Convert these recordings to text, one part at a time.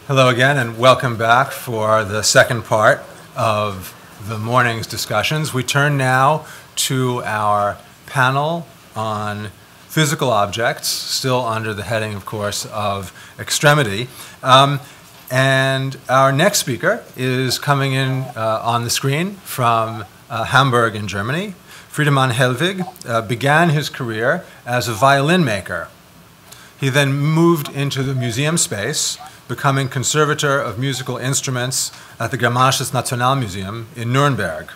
Hello again, and welcome back for the second part of the morning's discussions. We turn now to our panel on physical objects, still under the heading, of course, of extremity. And our next speaker is coming in on the screen from Hamburg in Germany. Friedemann Hellwig began his career as a violin maker. He then moved into the museum space, becoming conservator of musical instruments at the Germanisches Nationalmuseum in Nuremberg.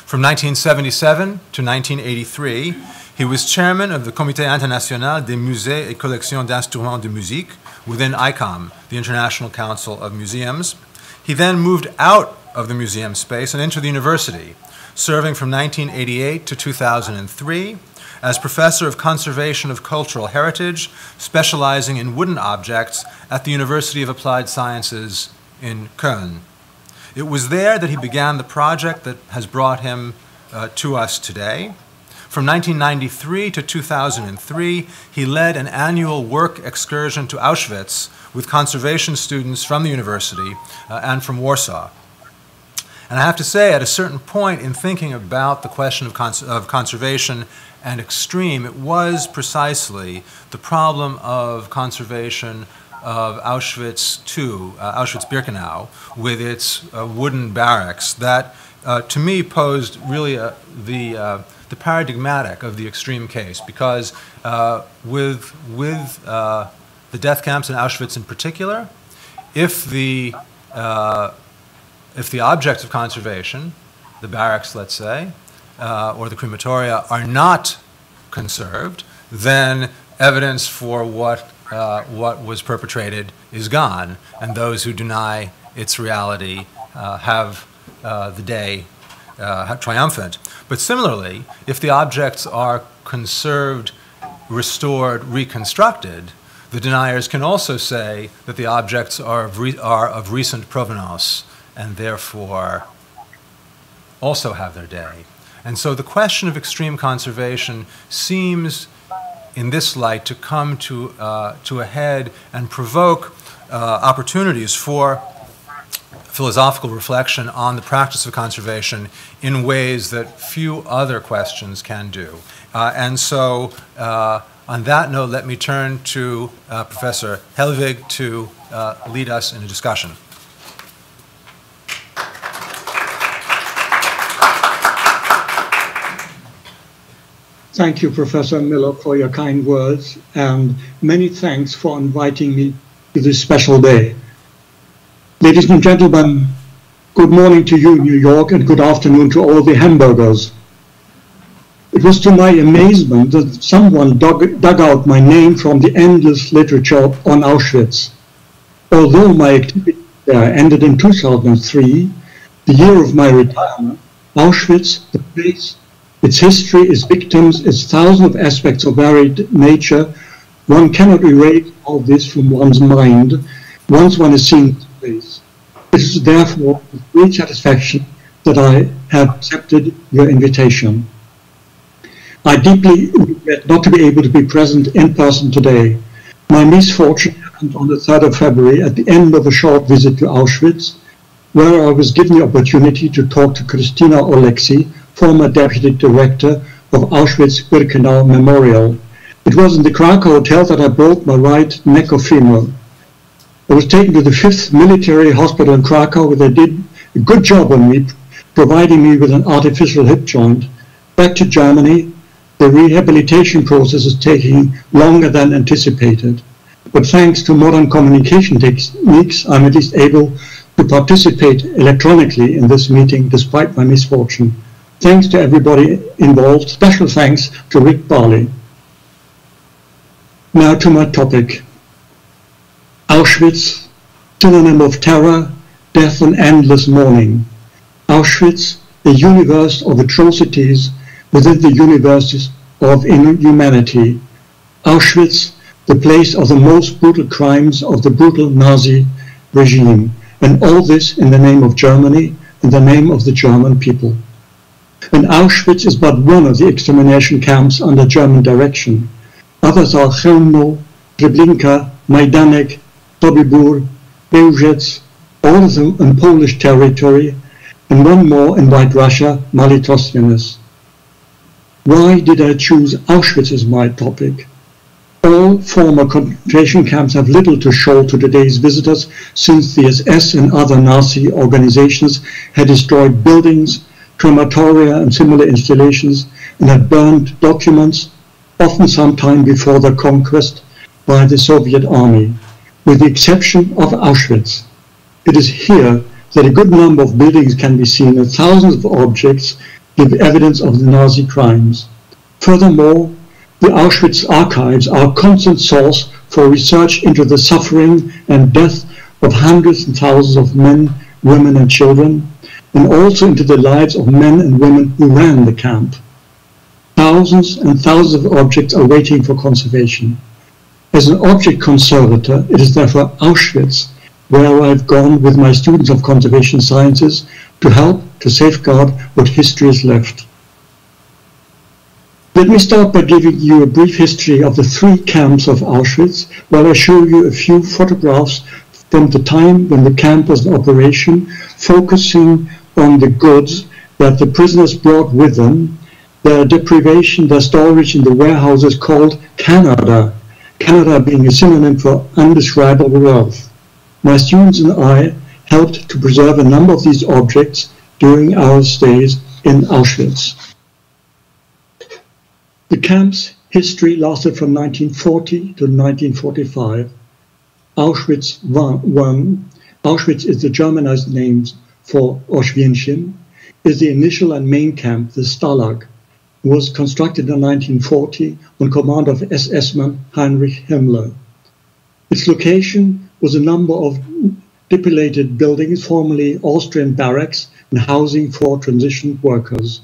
From 1977 to 1983, he was chairman of the Comité International des Musées et Collections d'Instruments de Musique within ICOM, the International Council of Museums. He then moved out of the museum space and into the university, serving from 1988 to 2003 as professor of conservation of cultural heritage, specializing in wooden objects at the University of Applied Sciences in Köln. It was there that he began the project that has brought him to us today. From 1993 to 2003, he led an annual work excursion to Auschwitz with conservation students from the university and from Warsaw. And I have to say, at a certain point in thinking about the question of conservation and extreme, it was precisely the problem of conservation of Auschwitz II, Auschwitz-Birkenau, with its wooden barracks that, to me, posed really the paradigmatic of the extreme case, because with the death camps in Auschwitz in particular, if the objects of conservation, the barracks, let's say, or the crematoria, are not conserved, then evidence for what was perpetrated is gone, and those who deny its reality have the day triumphant. But similarly, if the objects are conserved, restored, reconstructed, the deniers can also say that the objects are of recent provenance and therefore also have their day. And so the question of extreme conservation seems, in this light, to come to a head and provoke opportunities for philosophical reflection on the practice of conservation in ways that few other questions can do. And so, on that note, let me turn to Professor Hellwig to lead us in a discussion. Thank you, Professor Miller, for your kind words, and many thanks for inviting me to this special day. Ladies and gentlemen, good morning to you in New York, and good afternoon to all the Hamburgers. It was to my amazement that someone dug out my name from the endless literature on Auschwitz. Although my activity there ended in 2003, the year of my retirement, Auschwitz, the place, its history, its victims, its thousands of aspects of varied nature, one cannot erase all this from one's mind once one has seen this place. It is therefore with great satisfaction that I have accepted your invitation. I deeply regret not to be able to be present in person today. My misfortune happened on the 3rd of February at the end of a short visit to Auschwitz, where I was given the opportunity to talk to Christina Oleksy, former deputy director of Auschwitz-Birkenau Memorial. It was in the Krakow hotel that I broke my right neck or femur. I was taken to the 5th Military Hospital in Krakow, where they did a good job on me, providing me with an artificial hip joint. Back to Germany, the rehabilitation process is taking longer than anticipated. But thanks to modern communication techniques, I'm at least able to participate electronically in this meeting despite my misfortune. Thanks to everybody involved. Special thanks to Rick Barley. Now to my topic. Auschwitz, synonym of terror, death and endless mourning. Auschwitz, a universe of atrocities within the universes of inhumanity. Auschwitz, the place of the most brutal crimes of the brutal Nazi regime. And all this in the name of Germany, in the name of the German people. And Auschwitz is but one of the extermination camps under German direction. Others are Chelmno, Treblinka, Majdanek, Sobibor, Bełżec, all of them in Polish territory, and one more in White Russia, Malitosjanes. Why did I choose Auschwitz as my topic? All former concentration camps have little to show to today's visitors, since the SS and other Nazi organizations had destroyed buildings, crematoria and similar installations, and had burned documents, often some time before the conquest by the Soviet army, with the exception of Auschwitz. It is here that a good number of buildings can be seen, and thousands of objects give evidence of the Nazi crimes. Furthermore, the Auschwitz archives are a constant source for research into the suffering and death of hundreds and thousands of men, women and children, and also into the lives of men and women who ran the camp. Thousands and thousands of objects are waiting for conservation. As an object conservator, it is therefore Auschwitz where I've gone with my students of conservation sciences to help to safeguard what history has left. Let me start by giving you a brief history of the three camps of Auschwitz, while I show you a few photographs from the time when the camp was in operation, focusing on the goods that the prisoners brought with them, their deprivation, their storage in the warehouses called Canada, Canada being a synonym for undescribable wealth. My students and I helped to preserve a number of these objects during our stays in Auschwitz. The camp's history lasted from 1940 to 1945. Auschwitz I, Auschwitz is the Germanized name for Oświęcim, is the initial and main camp, the Stalag, was constructed in 1940 on command of SS-man Heinrich Himmler. Its location was a number of dilapidated buildings, formerly Austrian barracks and housing for transition workers.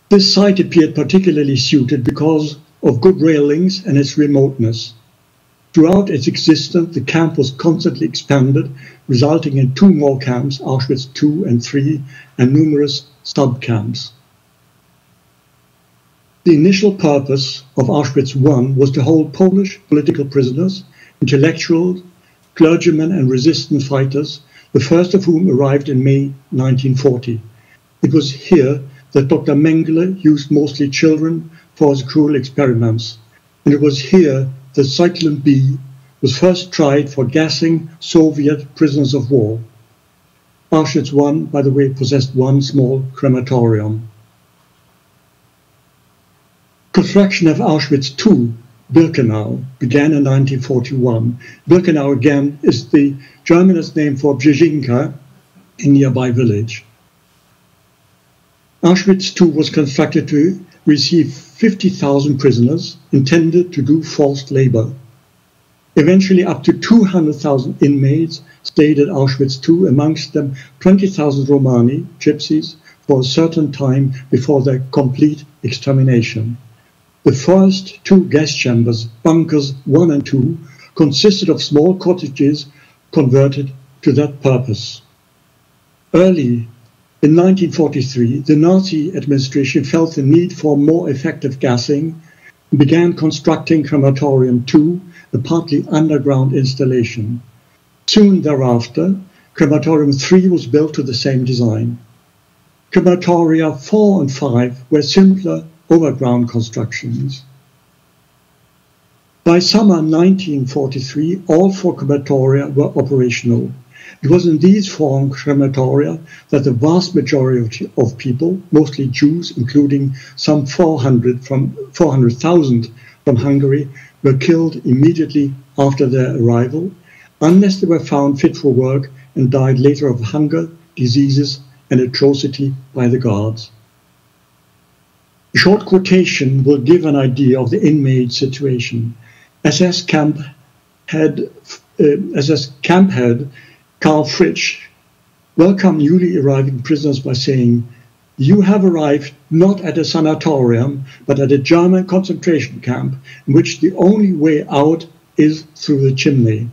This site appeared particularly suited because of good rail links and its remoteness. Throughout its existence, the camp was constantly expanded, resulting in two more camps, Auschwitz II and III, and numerous sub-camps. The initial purpose of Auschwitz I was to hold Polish political prisoners, intellectuals, clergymen and resistance fighters, the first of whom arrived in May 1940. It was here that Dr. Mengele used mostly children for his cruel experiments, and it was here that Cyclone B was first tried for gassing Soviet prisoners of war. Auschwitz I, by the way, possessed one small crematorium. Construction of Auschwitz II, Birkenau, began in 1941. Birkenau, again, is the Germanist name for Brzezinka, a nearby village. Auschwitz II was constructed to receive 50,000 prisoners intended to do forced labor. Eventually, up to 200,000 inmates stayed at Auschwitz II, amongst them 20,000 Romani, gypsies, for a certain time before their complete extermination. The first two gas chambers, bunkers 1 and 2, consisted of small cottages converted to that purpose. Early in 1943, the Nazi administration felt the need for more effective gassing and began constructing Crematorium II, a partly underground installation. Soon thereafter, Crematorium III was built to the same design. Crematoria 4 and 5 were simpler overground constructions. By summer 1943, all four crematoria were operational. It was in these four crematoria that the vast majority of people, mostly Jews, including some 400,000 from Hungary, were killed immediately after their arrival, unless they were found fit for work and died later of hunger, diseases, and atrocity by the guards. A short quotation will give an idea of the inmate situation. SS camp head Karl Fritsch welcomed newly arriving prisoners by saying, "You have arrived not at a sanatorium, but at a German concentration camp in which the only way out is through the chimney.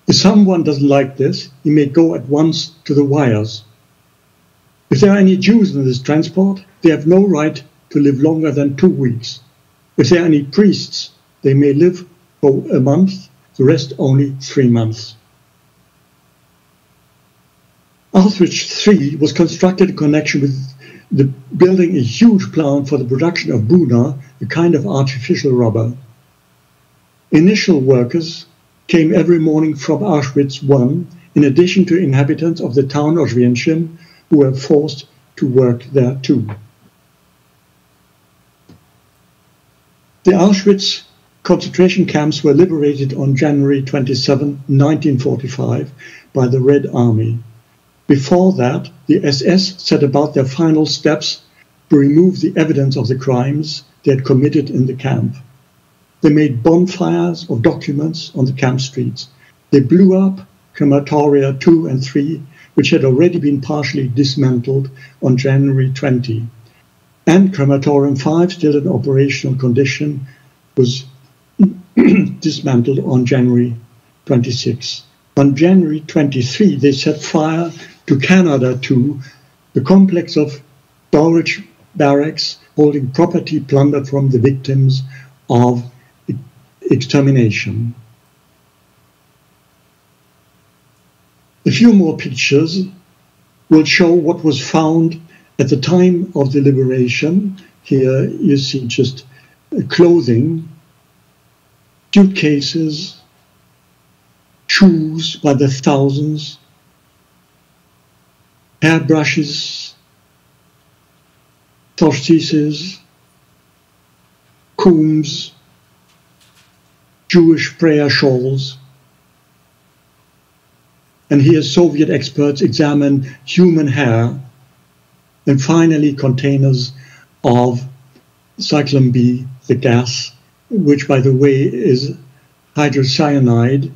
If someone doesn't like this, he may go at once to the wires. If there are any Jews in this transport, they have no right to live longer than 2 weeks. If there are any priests, they may live for a month, the rest only 3 months. Auschwitz III was constructed in connection with the building a huge plant for the production of buna, a kind of artificial rubber. Initial workers came every morning from Auschwitz I, in addition to inhabitants of the town of Schwerin, who were forced to work there too. The Auschwitz concentration camps were liberated on January 27, 1945, by the Red Army. Before that, the SS set about their final steps to remove the evidence of the crimes they had committed in the camp. They made bonfires of documents on the camp streets. They blew up crematoria 2 and 3, which had already been partially dismantled on January 20. And crematorium 5, still in operational condition, was dismantled on January 26. On January 23, they set fire to Canada 2, the complex of storage barracks holding property plundered from the victims of extermination. A few more pictures will show what was found at the time of the liberation. Here you see just clothing, suitcases, shoes by the thousands, hairbrushes, tortoises, combs, Jewish prayer shawls. And here Soviet experts examine human hair, and finally containers of cyclone B, the gas, which by the way is hydrocyanide,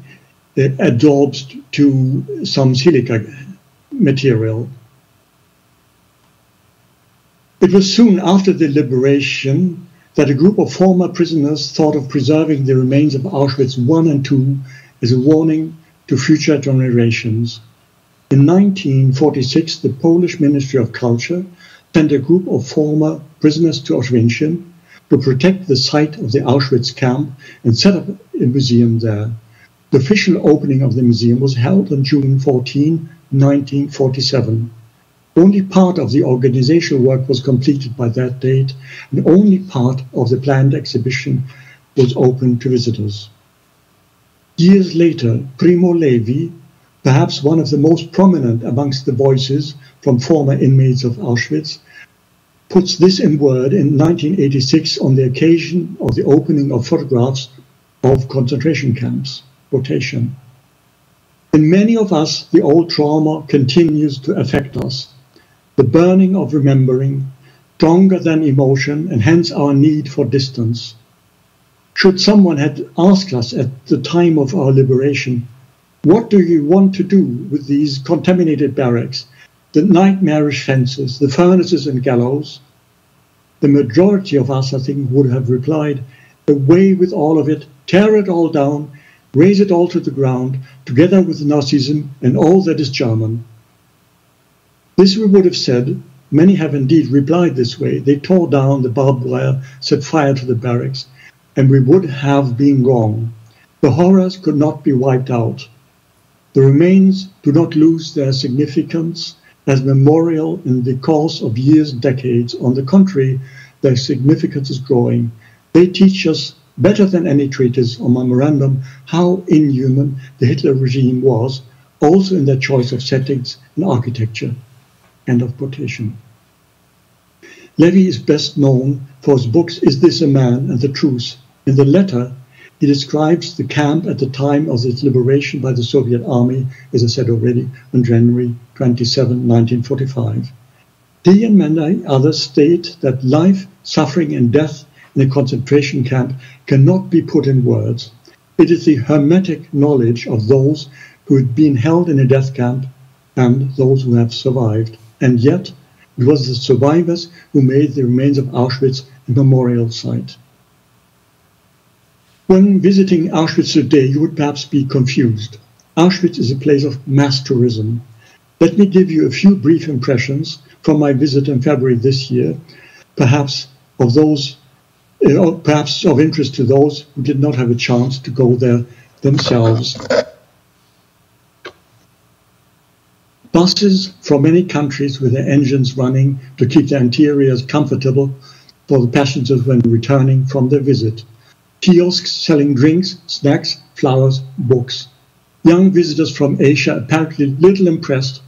adsorbed to some silica material. It was soon after the liberation that a group of former prisoners thought of preserving the remains of Auschwitz I and II as a warning to future generations. In 1946, the Polish Ministry of Culture sent a group of former prisoners to Auschwitz to protect the site of the Auschwitz camp and set up a museum there. The official opening of the museum was held on June 14, 1947. Only part of the organizational work was completed by that date, and only part of the planned exhibition was open to visitors. Years later, Primo Levi, perhaps one of the most prominent amongst the voices from former inmates of Auschwitz, puts this in word in 1986 on the occasion of the opening of photographs of concentration camps. Quotation: "In many of us, the old trauma continues to affect us. The burning of remembering, stronger than emotion, and hence our need for distance. Should someone had asked us at the time of our liberation, what do you want to do with these contaminated barracks, the nightmarish fences, the furnaces and gallows? The majority of us, I think, would have replied, away with all of it, tear it all down, raze it all to the ground, together with Nazism and all that is German." This we would have said. Many have indeed replied this way. They tore down the barbed wire, set fire to the barracks, and we would have been wrong. The horrors could not be wiped out. The remains do not lose their significance as memorial in the course of years and decades. On the contrary, their significance is growing. They teach us better than any treatise or memorandum how inhuman the Hitler regime was, also in their choice of settings and architecture. End of quotation. Levi is best known for his books Is This a Man and the Truth. In the latter, he describes the camp at the time of its liberation by the Soviet army, as I said already, on January 27, 1945. He and many others state that life, suffering and death in a concentration camp cannot be put in words. It is the hermetic knowledge of those who had been held in a death camp and those who have survived. And yet, it was the survivors who made the remains of Auschwitz a memorial site. When visiting Auschwitz today, you would perhaps be confused. Auschwitz is a place of mass tourism. Let me give you a few brief impressions from my visit in February this year, perhaps of interest to those who did not have a chance to go there themselves. Buses from many countries with their engines running to keep their interiors comfortable for the passengers when returning from their visit. Kiosks selling drinks, snacks, flowers, books. Young visitors from Asia apparently little impressed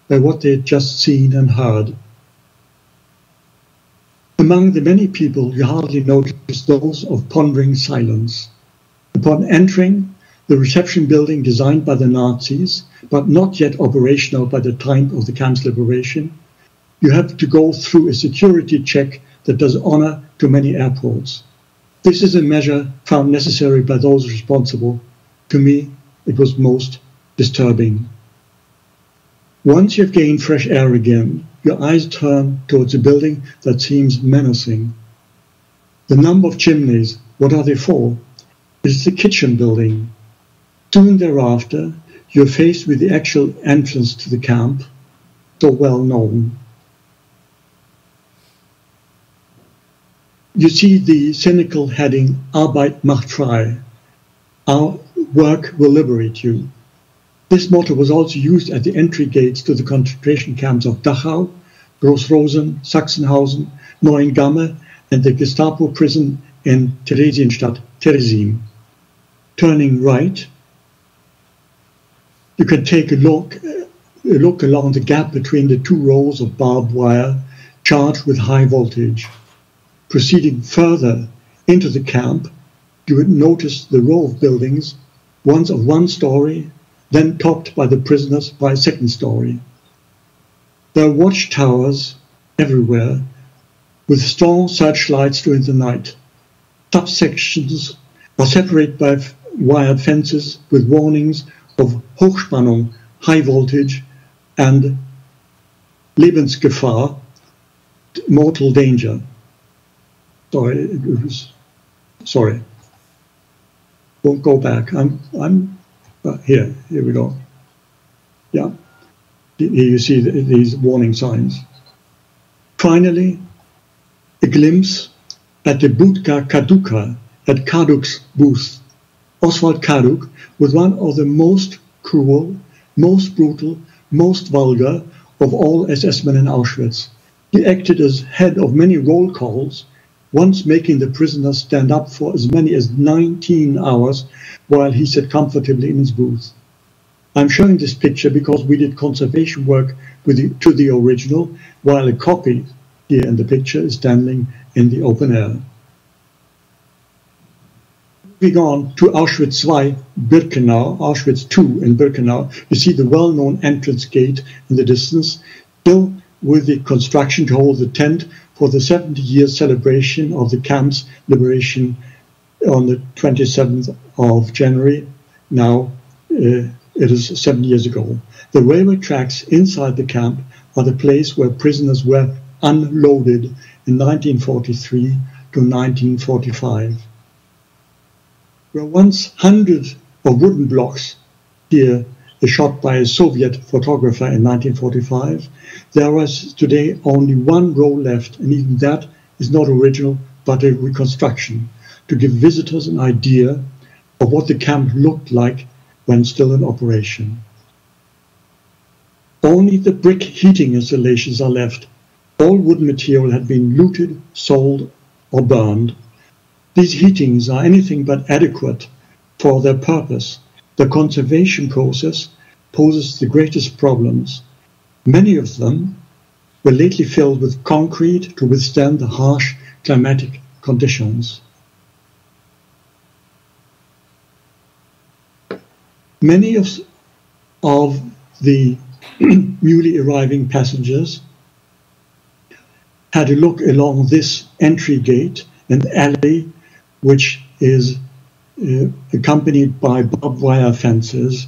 by what they had just seen and heard. Among the many people, you hardly notice those of pondering silence. Upon entering the reception building designed by the Nazis, but not yet operational by the time of the camp's liberation, you have to go through a security check that does honor to many airports. This is a measure found necessary by those responsible. To me, it was most disturbing. Once you have gained fresh air again, your eyes turn towards a building that seems menacing. The number of chimneys, what are they for? It's the kitchen building. Soon thereafter, you're faced with the actual entrance to the camp, so well known. You see the cynical heading, Arbeit macht frei. Our work will liberate you. This motto was also used at the entry gates to the concentration camps of Dachau, Großrosen, Sachsenhausen, Neuengamme, and the Gestapo prison in Theresienstadt, Teresin. Turning right, you can take a look along the gap between the two rows of barbed wire charged with high voltage. Proceeding further into the camp, you would notice the row of buildings, once of one story, then topped by the prisoners by a second story. There are watchtowers everywhere, with strong searchlights during the night. Subsections are separated by wired fences with warnings of Hochspannung, high voltage, and Lebensgefahr, mortal danger. Sorry. Won't go back. Here we go. Yeah, here you see these warning signs. Finally, a glimpse at the Budka Kaduka, at Kaduk's booth. Oswald Kaduk was one of the most cruel, most brutal, most vulgar of all SS men in Auschwitz. He acted as head of many roll calls, once making the prisoners stand up for as many as 19 hours while he sat comfortably in his booth. I'm showing this picture because we did conservation work to the original, while a copy here in the picture is standing in the open air. Moving on to Auschwitz II, Birkenau, Auschwitz II in Birkenau, you see the well-known entrance gate in the distance, still with the construction to hold the tent for the 70-year celebration of the camp's liberation on the 27th of January. Now, it is 7 years ago. The railway tracks inside the camp are the place where prisoners were unloaded in 1943 to 1945. There were once hundreds of wooden blocks here, shot by a Soviet photographer in 1945. There was today only one row left, and even that is not original, but a reconstruction, to give visitors an idea of what the camp looked like when still in operation. Only the brick heating installations are left. All wooden material had been looted, sold, or burned. These heatings are anything but adequate for their purpose. The conservation process poses the greatest problems. Many of them were lately filled with concrete to withstand the harsh climatic conditions. Many of the newly arriving passengers had a look along this entry gate, an alley which is accompanied by barbed wire fences,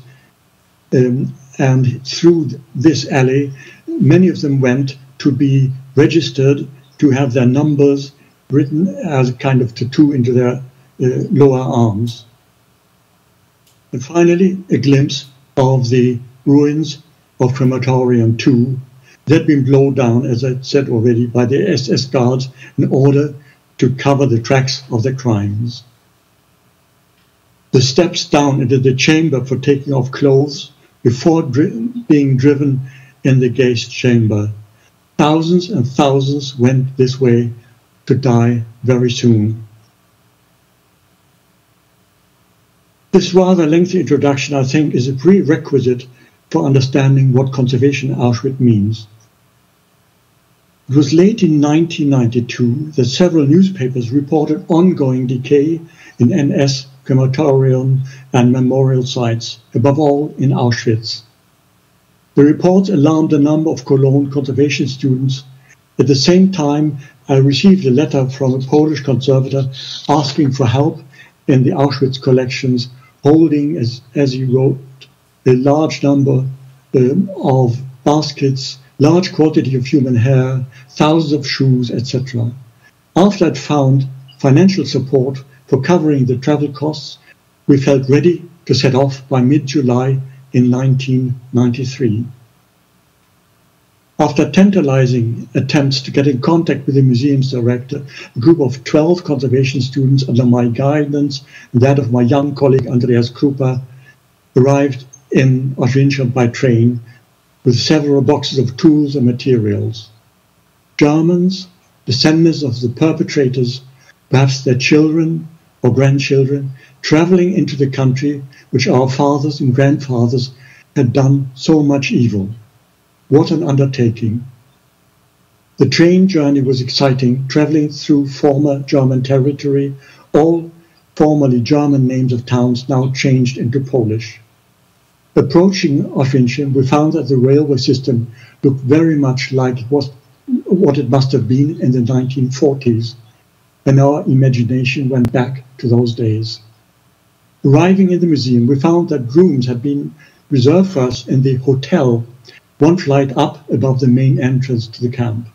and through this alley, many of them went to be registered, to have their numbers written as a kind of tattoo into their lower arms. And finally, a glimpse of the ruins of Crematorium II that had been blown down, as I said already, by the SS guards in order to cover the tracks of their crimes. The steps down into the chamber for taking off clothes before being driven in the gas chamber. Thousands and thousands went this way to die very soon. This rather lengthy introduction, I think, is a prerequisite for understanding what conservation in Auschwitz means. It was late in 1992 that several newspapers reported ongoing decay in NS crematorium and memorial sites, above all in Auschwitz. The reports alarmed a number of Cologne conservation students. At the same time, I received a letter from a Polish conservator asking for help in the Auschwitz collections, holding, as he wrote, a large number of baskets, large quantity of human hair, thousands of shoes, etc. After I'd found financial support for covering the travel costs, we felt ready to set off by mid-July in 1993. After tantalizing attempts to get in contact with the museum's director, a group of 12 conservation students under my guidance and that of my young colleague Andreas Krupa arrived in Auschwitz by train with several boxes of tools and materials. Germans, descendants of the perpetrators, perhaps their children or grandchildren, traveling into the country which our fathers and grandfathers had done so much evil. What an undertaking. The train journey was exciting, traveling through former German territory, all formerly German names of towns now changed into Polish. Approaching Auschwitz, we found that the railway system looked very much like what it must have been in the 1940s, and our imagination went back to those days. Arriving in the museum, we found that rooms had been reserved for us in the hotel, one flight up above the main entrance to the camp.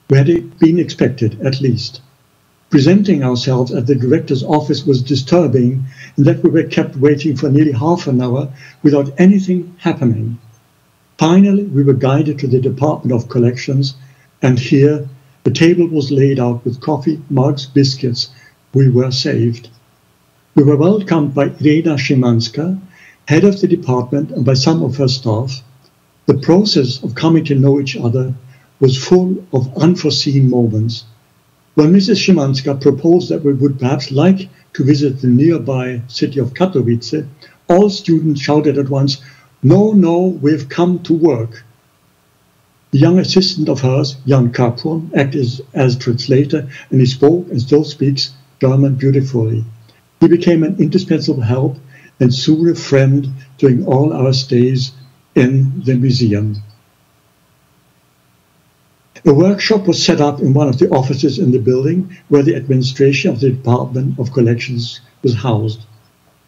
We had been expected, at least. Presenting ourselves at the director's office was disturbing in that we were kept waiting for nearly half an hour without anything happening. Finally, we were guided to the Department of Collections, and here the table was laid out with coffee, mugs, biscuits. We were saved. We were welcomed by Irena Szymanska, head of the department, and by some of her staff. The process of coming to know each other was full of unforeseen moments. When Mrs. Szymanska proposed that we would perhaps like to visit the nearby city of Katowice, all students shouted at once, "No, no, we've come to work." The young assistant of hers, Jan Kapron, acted as translator, and he spoke and still speaks German beautifully. He became an indispensable help and soon a friend during all our stays in the museum. A workshop was set up in one of the offices in the building where the administration of the Department of Collections was housed.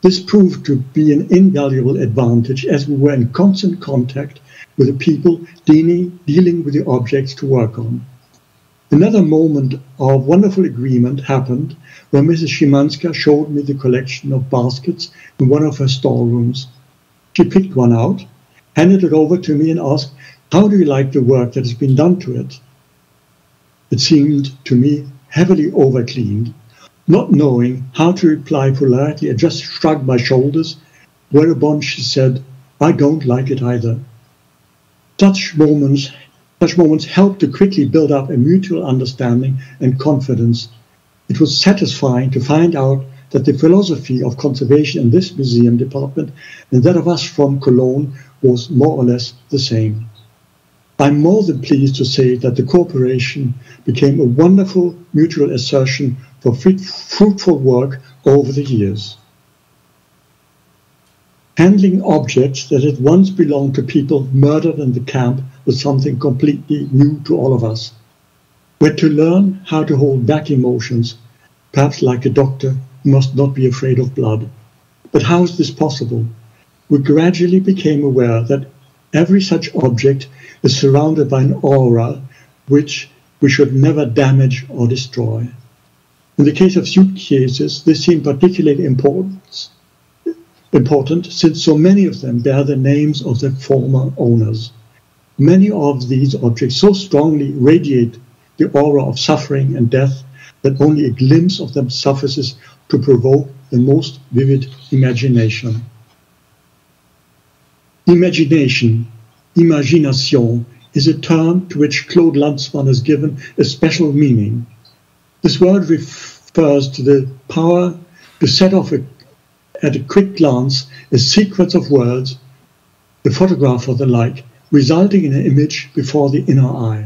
This proved to be an invaluable advantage as we were in constant contact with the people dealing with the objects to work on. Another moment of wonderful agreement happened when Mrs. Szymanska showed me the collection of baskets in one of her storerooms. She picked one out, handed it over to me and asked, "How do you like the work that has been done to it?" It seemed to me heavily overcleaned. Not knowing how to reply politely, I just shrugged my shoulders, whereupon she said, "I don't like it either." Such moments helped to quickly build up a mutual understanding and confidence. It was satisfying to find out that the philosophy of conservation in this museum department and that of us from Cologne was more or less the same. I'm more than pleased to say that the cooperation became a wonderful mutual assertion for fruitful work over the years. Handling objects that had once belonged to people murdered in the camp was something completely new to all of us. We had to learn how to hold back emotions, perhaps like a doctor who must not be afraid of blood. But how is this possible? We gradually became aware that every such object is surrounded by an aura which we should never damage or destroy. In the case of suitcases, this seemed particularly important since so many of them bear the names of their former owners. Many of these objects so strongly radiate the aura of suffering and death that only a glimpse of them suffices to provoke the most vivid imagination. Imagination, imagination, is a term to which Claude Lanzmann has given a special meaning. This word refers to the power to set off at a quick glance a sequence of words, the photograph or the like, resulting in an image before the inner eye.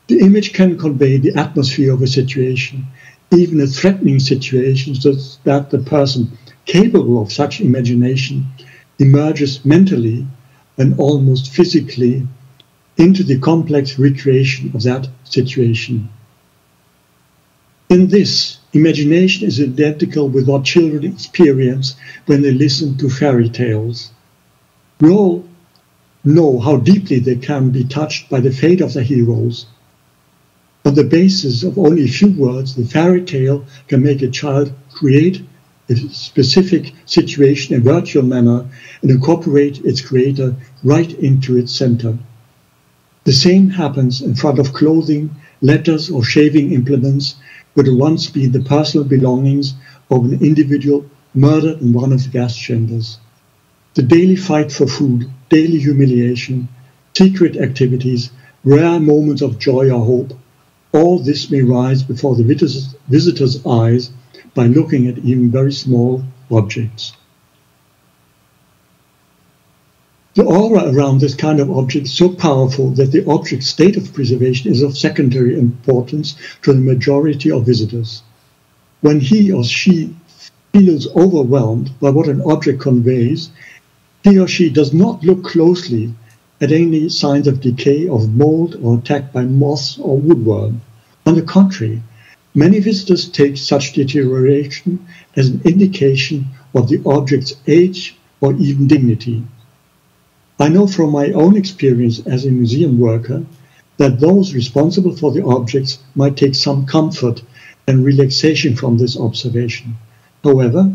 The image can convey the atmosphere of a situation, even a threatening situation, so that the person capable of such imagination emerges mentally and almost physically into the complex recreation of that situation. In this, imagination is identical with what children experience when they listen to fairy tales. We all know how deeply they can be touched by the fate of the heroes. On the basis of only a few words, the fairy tale can make a child create a specific situation in a virtual manner and incorporate its creator right into its center. The same happens in front of clothing, letters, or shaving implements, which would once be the personal belongings of an individual murdered in one of the gas chambers. The daily fight for food, daily humiliation, secret activities, rare moments of joy or hope, all this may rise before the visitor's eyes by looking at even very small objects. The aura around this kind of object is so powerful that the object's state of preservation is of secondary importance to the majority of visitors. When he or she feels overwhelmed by what an object conveys, he or she does not look closely at any signs of decay, of mold, or attack by moths or woodworm. On the contrary, many visitors take such deterioration as an indication of the object's age or even dignity. I know from my own experience as a museum worker that those responsible for the objects might take some comfort and relaxation from this observation. However,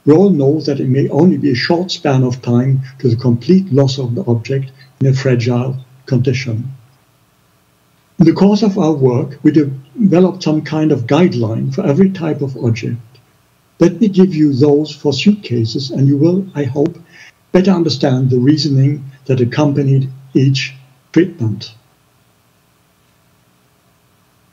we all know that it may only be a short span of time to the complete loss of the object in a fragile condition. In the course of our work, we developed some kind of guideline for every type of object. Let me give you those for suitcases, and you will, I hope, better understand the reasoning that accompanied each treatment.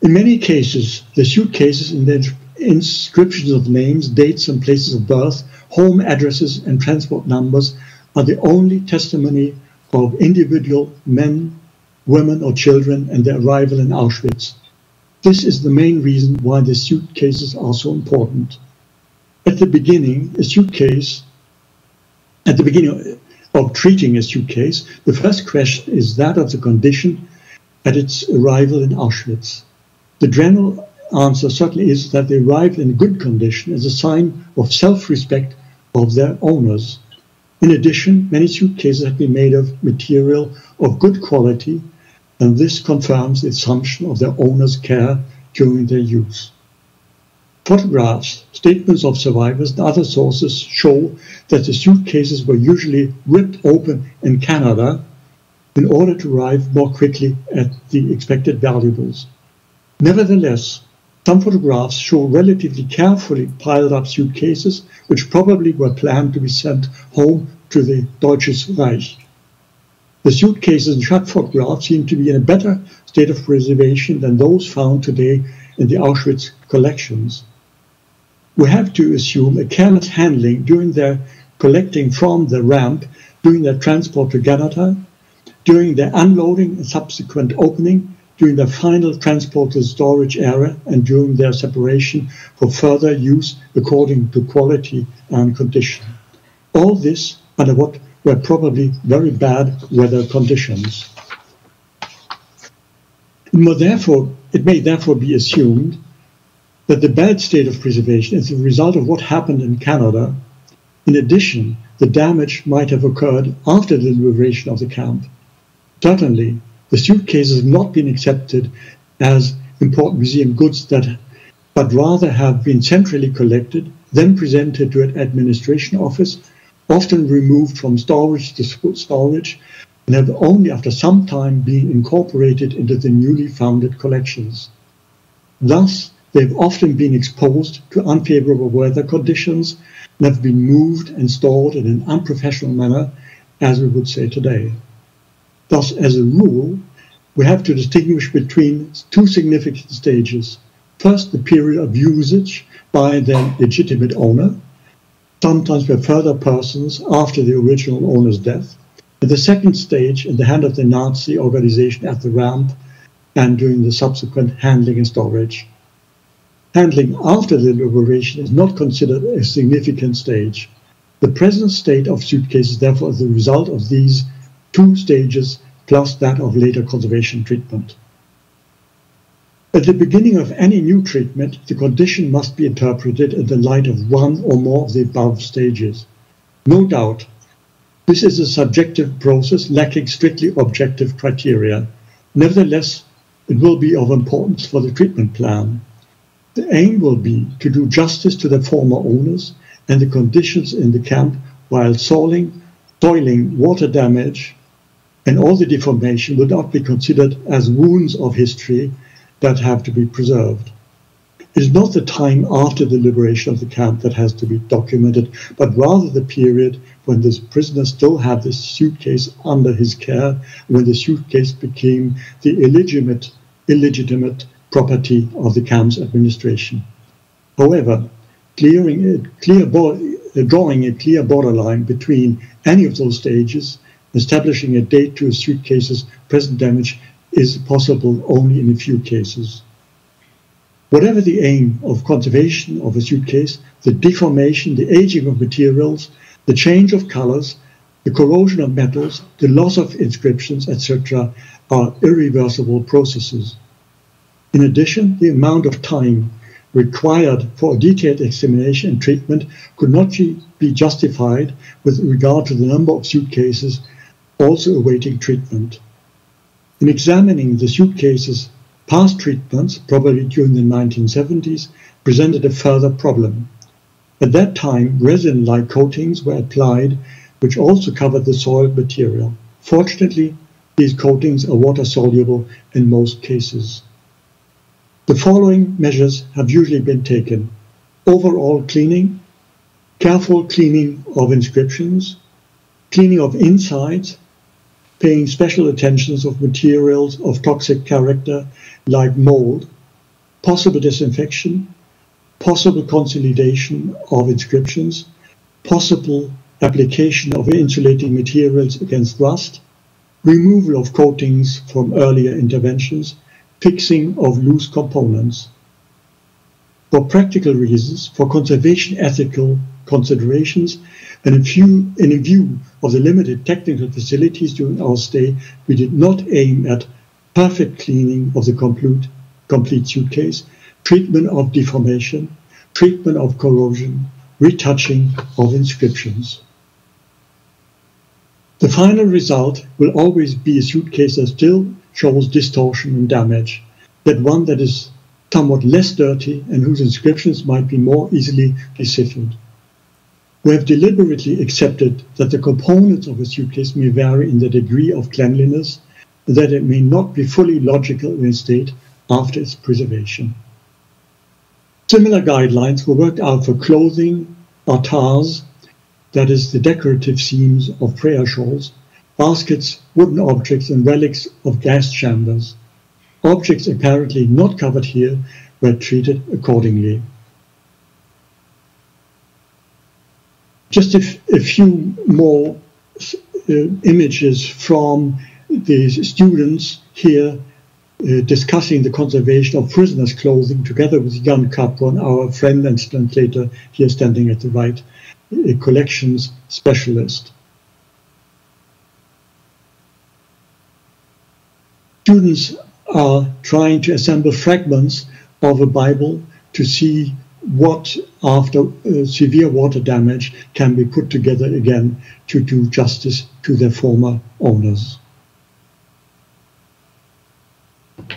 In many cases, the suitcases in the inscriptions of names, dates, and places of birth, home addresses, and transport numbers are the only testimony of individual men, women, or children and their arrival in Auschwitz. This is the main reason why the suitcases are so important. At the beginning of treating a suitcase, the first question is that of the condition at its arrival in Auschwitz. The general answer certainly is that they arrived in good condition as a sign of self-respect of their owners. In addition, many suitcases have been made of material of good quality, and this confirms the assumption of their owners' care during their use. Photographs, statements of survivors, and other sources show that the suitcases were usually ripped open in Canada in order to arrive more quickly at the expected valuables. Nevertheless, some photographs show relatively carefully piled up suitcases, which probably were planned to be sent home to the Deutsches Reich. The suitcases in such photographs seem to be in a better state of preservation than those found today in the Auschwitz collections. We have to assume a careless handling during their collecting from the ramp, during their transport to Canada, during their unloading and subsequent opening, during their final transport to the storage area, and during their separation for further use according to quality and condition. All this under what were probably very bad weather conditions. It may therefore be assumed that the bad state of preservation is the result of what happened in Canada. In addition, the damage might have occurred after the liberation of the camp. Certainly, the suitcases have not been accepted as important museum goods but rather have been centrally collected, then presented to an administration office, often removed from storage to storage, and have only after some time been incorporated into the newly founded collections. Thus, They've often been exposed to unfavorable weather conditions and have been moved and stored in an unprofessional manner, as we would say today. Thus, as a rule, we have to distinguish between two significant stages. First, the period of usage by the legitimate owner, sometimes by further persons after the original owner's death, and the second stage in the hand of the Nazi organization at the ramp and during the subsequent handling and storage. Handling after the liberation is not considered a significant stage. The present state of suitcases, therefore, is the result of these two stages plus that of later conservation treatment. At the beginning of any new treatment, the condition must be interpreted in the light of one or more of the above stages. No doubt, this is a subjective process lacking strictly objective criteria. Nevertheless, it will be of importance for the treatment plan. The aim will be to do justice to the former owners and the conditions in the camp while soiling, water damage, and all the deformation will not be considered as wounds of history that have to be preserved. It is not the time after the liberation of the camp that has to be documented, but rather the period when this prisoner still had this suitcase under his care, when the suitcase became the illegitimate property of the camp's administration. However, drawing a clear borderline between any of those stages, establishing a date to a suitcase's present damage is possible only in a few cases. Whatever the aim of conservation of a suitcase, the deformation, the aging of materials, the change of colors, the corrosion of metals, the loss of inscriptions, etc., are irreversible processes. In addition, the amount of time required for a detailed examination and treatment could not be justified with regard to the number of suitcases also awaiting treatment. In examining the suitcases, past treatments, probably during the 1970s, presented a further problem. At that time, resin-like coatings were applied, which also covered the soiled material. Fortunately, these coatings are water-soluble in most cases. The following measures have usually been taken: overall cleaning, careful cleaning of inscriptions, cleaning of insides, paying special attention of materials of toxic character like mold, possible disinfection, possible consolidation of inscriptions, possible application of insulating materials against rust, removal of coatings from earlier interventions, fixing of loose components. For practical reasons, for conservation ethical considerations, and in view of the limited technical facilities during our stay, we did not aim at perfect cleaning of the complete suitcase, treatment of deformation, treatment of corrosion, retouching of inscriptions. The final result will always be a suitcase that still shows distortion and damage, yet one that is somewhat less dirty and whose inscriptions might be more easily deciphered. We have deliberately accepted that the components of a suitcase may vary in the degree of cleanliness, and that it may not be fully logical in its state after its preservation. Similar guidelines were worked out for clothing, atars, that is the decorative seams of prayer shawls, baskets, wooden objects, and relics of gas chambers. Objects apparently not covered here were treated accordingly. Just a few more images from the students here discussing the conservation of prisoners' clothing together with Jan Capron, our friend and translator here standing at the right, a collections specialist. Students are trying to assemble fragments of a Bible to see what, after severe water damage, can be put together again to do justice to their former owners.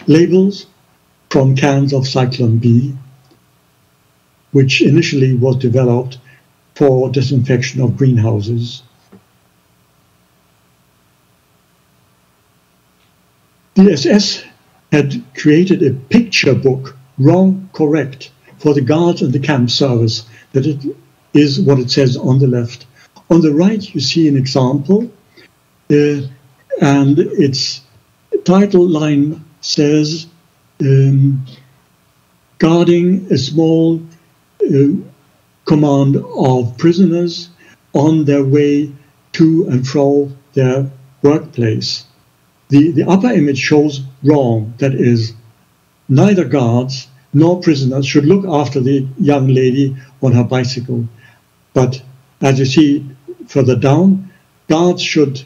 Labels from cans of Cyclone B, which initially was developed for disinfection of greenhouses. The SS had created a picture book wrong correct for the guards and the camp service, that it is what it says on the left. On the right, you see an example, and its title line says, guarding a small command of prisoners on their way to and from their workplace. The upper image shows wrong, that is, neither guards nor prisoners should look after the young lady on her bicycle. But as you see further down, guards should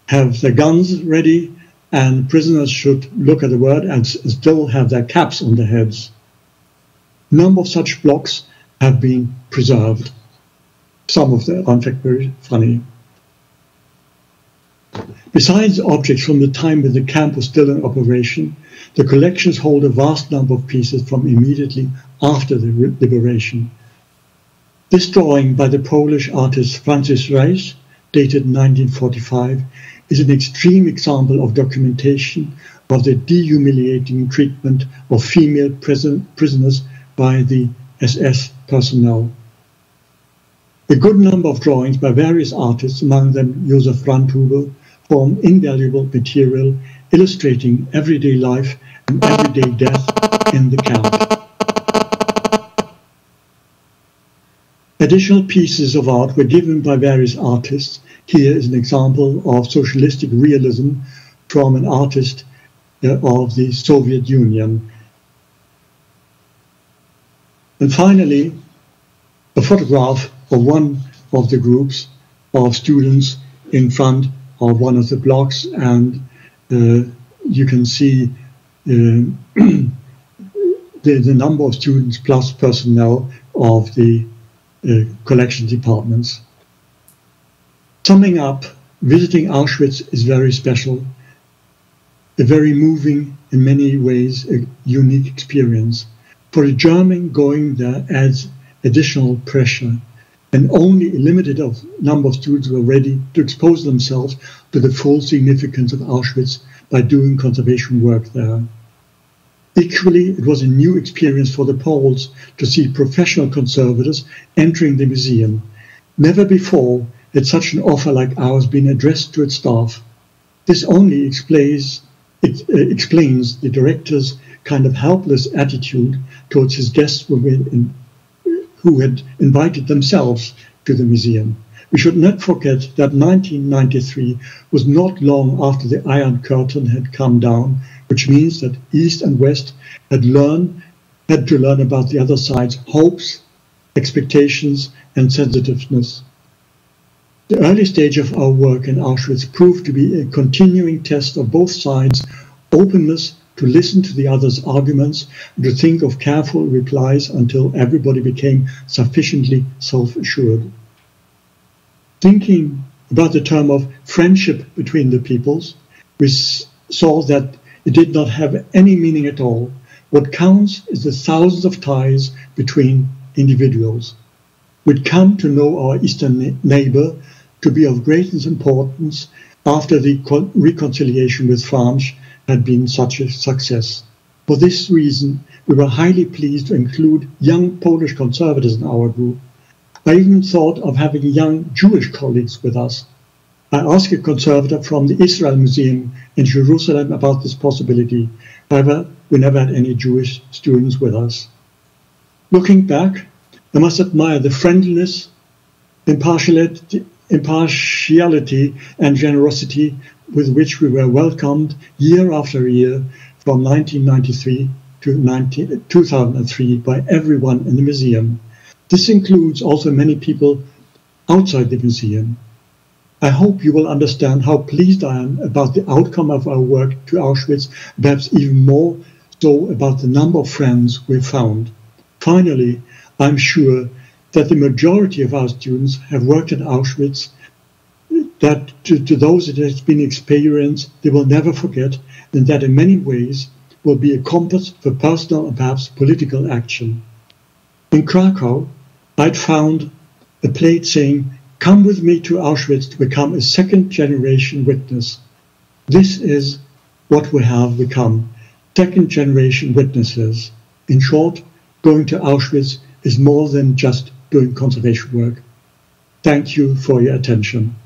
have their guns ready, and prisoners should look at the word and still have their caps on their heads. A number of such blocks have been preserved. Some of them are in fact very funny. Besides objects from the time when the camp was still in operation, the collections hold a vast number of pieces from immediately after the liberation. This drawing by the Polish artist Francis Reis, dated 1945, is an extreme example of documentation of the dehumiliating treatment of female prisoners by the SS personnel. A good number of drawings by various artists, among them Josef Brandhuber, form invaluable material illustrating everyday life and everyday death in the camp. Additional pieces of art were given by various artists. Here is an example of socialistic realism from an artist of the Soviet Union. And finally, a photograph of one of the groups of students in front of one of the blocks, and you can see the number of students plus personnel of the collection departments. Summing up, visiting Auschwitz is very special, a very moving, in many ways, a unique experience. For a German, going there adds additional pressure, and only a limited number of students were ready to expose themselves to the full significance of Auschwitz by doing conservation work there. Equally, it was a new experience for the Poles to see professional conservators entering the museum. Never before had such an offer like ours been addressed to its staff. This only explains the director's kind of helpless attitude towards his guests who had invited themselves to the museum. We should not forget that 1993 was not long after the Iron Curtain had come down, which means that East and West had to learn about the other side's hopes, expectations, and sensitiveness. The early stage of our work in Auschwitz proved to be a continuing test of both sides' openness to listen to the other's arguments and to think of careful replies until everybody became sufficiently self-assured. Thinking about the term of friendship between the peoples, we saw that it did not have any meaning at all. What counts is the thousands of ties between individuals. We'd come to know our eastern neighbor to be of greatest importance after the reconciliation with France had been such a success. For this reason, we were highly pleased to include young Polish conservators in our group. I even thought of having young Jewish colleagues with us. I asked a conservator from the Israel Museum in Jerusalem about this possibility. However, we never had any Jewish students with us. Looking back, I must admire the friendliness, impartiality and generosity with which we were welcomed year after year from 1993 to 2003 by everyone in the museum. This includes also many people outside the museum. I hope you will understand how pleased I am about the outcome of our work to Auschwitz, perhaps even more so about the number of friends we've found. Finally, I'm sure that the majority of our students have worked at Auschwitz, that to those it has been experienced, they will never forget, and that in many ways will be a compass for personal and perhaps political action. In Krakow, I'd found a plate saying, "Come with me to Auschwitz to become a second-generation witness." This is what we have become, second-generation witnesses. In short, going to Auschwitz is more than just doing conservation work. Thank you for your attention.